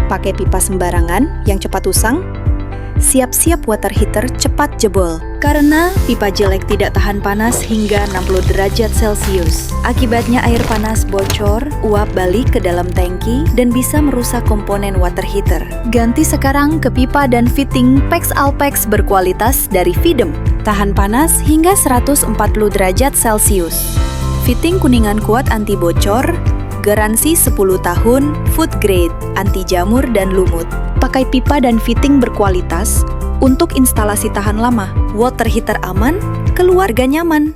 pakai pipa sembarangan yang cepat usang, siap-siap water heater cepat jebol. Karena pipa jelek tidak tahan panas hingga 60 derajat Celcius. Akibatnya air panas bocor, uap balik ke dalam tangki, dan bisa merusak komponen water heater. Ganti sekarang ke pipa dan fitting PEX Alpex berkualitas dari Videm. Tahan panas hingga 140 derajat Celcius. Fitting kuningan kuat anti bocor, garansi 10 tahun, food grade, anti jamur dan lumut. Pakai pipa dan fitting berkualitas untuk instalasi tahan lama, water heater aman, keluarga nyaman.